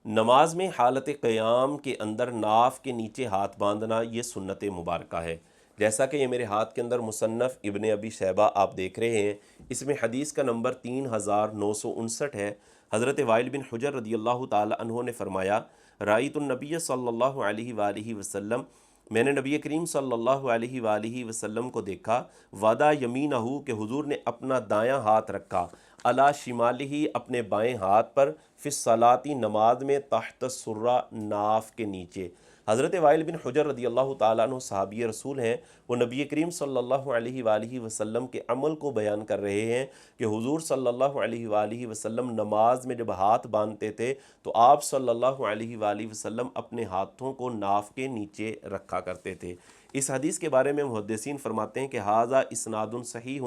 نماز میں حالت قیام کے اندر ناف کے نیچے ہاتھ باندھنا یہ سنت مبارکہ ہے۔ جیسا کہ یہ میرے ہاتھ کے اندر مصنف ابن ابی شیبہ آپ دیکھ رہے ہیں، اس میں حدیث کا نمبر 3959 ہے۔ حضرت وائل بن حجر رضی اللہ تعالی عنہ نے فرمایا، رأیت النبی صلی اللہ علیہ وآلہ وسلم، میں نے نبی کریم صلی اللہ علیہ وآلہ وسلم کو دیکھا، وضع یمینہ، کہ حضور نے اپنا دایاں ہاتھ رکھا، علی شمالہ، اپنے بائیں ہاتھ پر، فی الصلاۃ، نماز میں، تحت السرہ، ناف کے نیچے۔ حضرت وائل بن حجر رضی اللہ تعالیٰ عنہ صحابی رسول ہیں، وہ نبی کریم صلی اللہ علیہ وآلہ وسلم کے عمل کو بیان کر رہے ہیں کہ حضور صلی اللہ علیہ وآلہ وسلم نماز میں جب ہاتھ باندھتے تھے تو آپ صلی اللہ علیہ وآلہ وسلم اپنے ہاتھوں کو ناف کے نیچے رکھا کرتے تھے۔ اس حدیث کے بارے میں محدثین فرماتے ہیں کہ ھذا اسناد صحیح،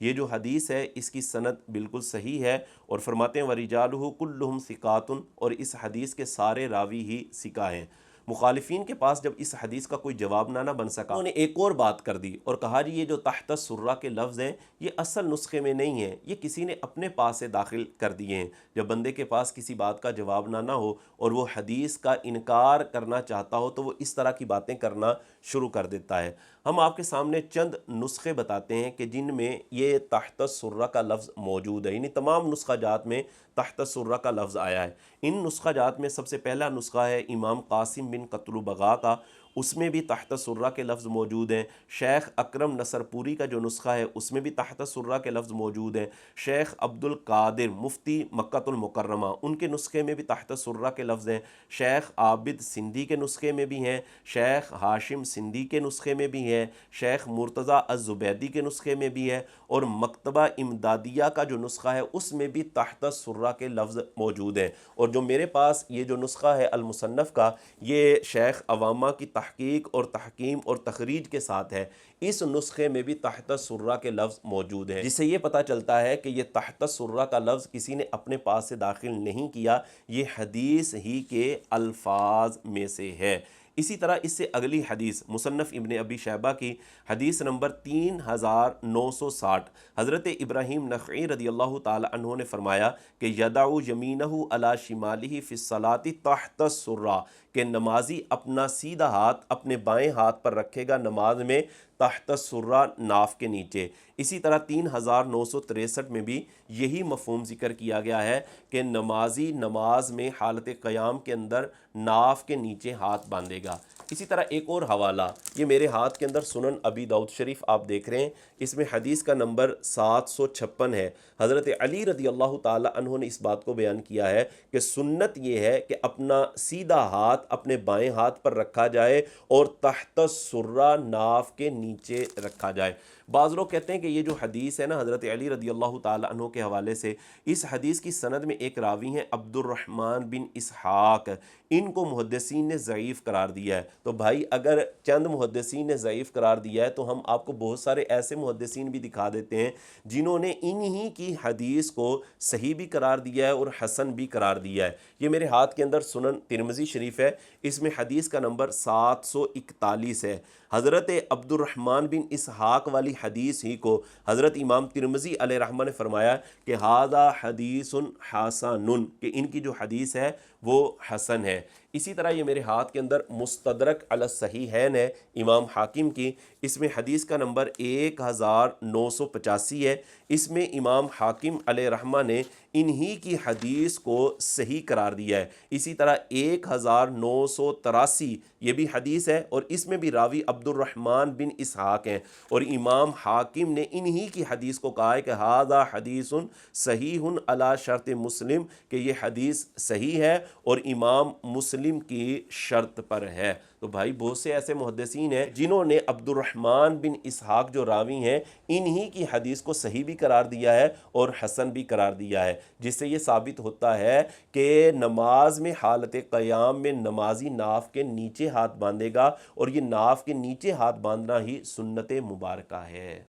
یہ جو حدیث ہے اس کی سند بالکل صحیح ہے، اور فرماتے ہیں ورجالہ کلہم ثقات، اور اس حدیث کے سارے راوی ہی ثقہ ہیں۔ مخالفین کے پاس جب اس حدیث کا کوئی جواب نہ بن سکا، انہوں نے ایک اور بات کر دی اور کہا جی یہ جو تحت السرہ کے لفظ ہیں یہ اصل نسخے میں نہیں ہیں، یہ کسی نے اپنے پاس سے داخل کر دیے ہیں۔ جب بندے کے پاس کسی بات کا جواب نہ ہو اور وہ حدیث کا انکار کرنا چاہتا ہو تو وہ اس طرح کی باتیں کرنا شروع کر دیتا ہے۔ ہم آپ کے سامنے چند نسخے بتاتے ہیں کہ جن میں یہ تحت السرہ کا لفظ موجود ہے، یعنی تمام نسخہ جات میں تحت السرہ کا لفظ آیا ہے۔ ان نسخہ جات میں سب سے پہلا نسخہ ہے امام قاسم بن قتل بغا کا، اس میں بھی تحت السرہ کے لفظ موجود ہیں۔ شیخ اکرم نصر پوری کا جو نسخہ ہے اس میں بھی تحت السرہ کے لفظ موجود ہیں۔ شیخ عبد القادر مفتی مکہ المکرمہ، ان کے نسخے میں بھی تحت السرہ کے لفظ ہیں۔ شیخ عابد سندھی کے نسخے میں بھی ہیں، شیخ ہاشم سندھی کے نسخے میں بھی ہیں، شیخ مرتضیٰ الزبیدی کے نسخے میں بھی ہے، اور مکتبہ امدادیہ کا جو نسخہ ہے اس میں بھی تحت السرہ کے لفظ موجود ہیں۔ اور جو میرے پاس یہ جو نسخہ ہے المصنف کا، یہ شیخ عوامہ کی تحقیق اور تحکیم اور تخریج کے ساتھ ہے، اس نسخے میں بھی تحت السرہ کے لفظ موجود ہیں، جس سے یہ پتہ چلتا ہے کہ یہ تحت السرہ کا لفظ کسی نے اپنے پاس سے داخل نہیں کیا، یہ حدیث ہی کے الفاظ میں سے ہے۔ اسی طرح اس سے اگلی حدیث مصنف ابن ابی شیبہ کی حدیث نمبر 3960، حضرت ابراہیم نخعی رضی اللہ تعالی عنہ نے فرمایا کہ یدع یمینہ علی شمالہ فی الصلاۃ تحت السرہ، کہ نمازی اپنا سیدھا ہاتھ اپنے بائیں ہاتھ پر رکھے گا نماز میں، تحت السرہ، ناف کے نیچے۔ اسی طرح 3963 میں بھی یہی مفہوم ذکر کیا گیا ہے کہ نمازی نماز میں حالت قیام کے اندر ناف کے نیچے ہاتھ باندھے گا۔ اسی طرح ایک اور حوالہ، یہ میرے ہاتھ کے اندر سنن ابی داؤد شریف آپ دیکھ رہے ہیں، اس میں حدیث کا نمبر 756 ہے۔ حضرت علی رضی اللہ تعالی عنہ نے اس بات کو بیان کیا ہے کہ سنت یہ ہے کہ اپنا سیدھا ہاتھ اپنے بائیں ہاتھ پر رکھا جائے اور تحت السرہ، ناف کے نیچے رکھا جائے۔ بعض لوگ کہتے ہیں کہ یہ جو حدیث ہے نا حضرت علی رضی اللہ تعالی عنہ کے حوالے سے، اس حدیث کی سند میں ایک راوی ہیں عبد الرحمن بن اسحاق، ان کو محدثین نے ضعیف قرار دیا ہے۔ تو بھائی اگر چند محدثین نے ضعیف قرار دیا ہے تو ہم آپ کو بہت سارے ایسے محدثین بھی دکھا دیتے ہیں جنہوں نے انہی کی حدیث کو صحیح بھی قرار دیا ہے اور حسن بھی قرار دیا ہے۔ یہ میرے ہاتھ کے اندر سنن ترمذی شریف ہے، اس میں حدیث کا نمبر 741 ہے۔ حضرت عبد الرحمن بن اسحاق والی حدیث ہی کو حضرت امام ترمذی علیہ رحمہ نے فرمایا کہ ھذا حدیث حسن، کہ ان کی جو حدیث ہے وہ حسن ہے۔ اسی طرح یہ میرے ہاتھ کے اندر مستدرک علی الصحیحین ہے امام حاکم کی، اس میں حدیث کا نمبر 1985 ہے۔ اس میں امام حاکم علیہ رحمہ نے انہی کی حدیث کو صحیح قرار دیا ہے۔ اسی طرح 1983 یہ بھی حدیث ہے، اور اس میں بھی راوی عبد الرحمن بن اسحاق ہیں، اور امام حاکم نے انہی کی حدیث کو کہا ہے کہ ھذا حدیث صحیح علی شرط مسلم، کہ یہ حدیث صحیح ہے اور امام مسلم کی شرط پر ہے۔ تو بھائی بہت سے ایسے محدثین ہیں جنہوں نے عبد الرحمن بن اسحاق جو راوی ہیں انہی کی حدیث کو صحیح بھی قرار دیا ہے اور حسن بھی قرار دیا ہے، جس سے یہ ثابت ہوتا ہے کہ نماز میں حالت قیام میں نمازی ناف کے نیچے ہاتھ باندھے گا، اور یہ ناف کے نیچے ہاتھ باندھنا ہی سنت مبارکہ ہے۔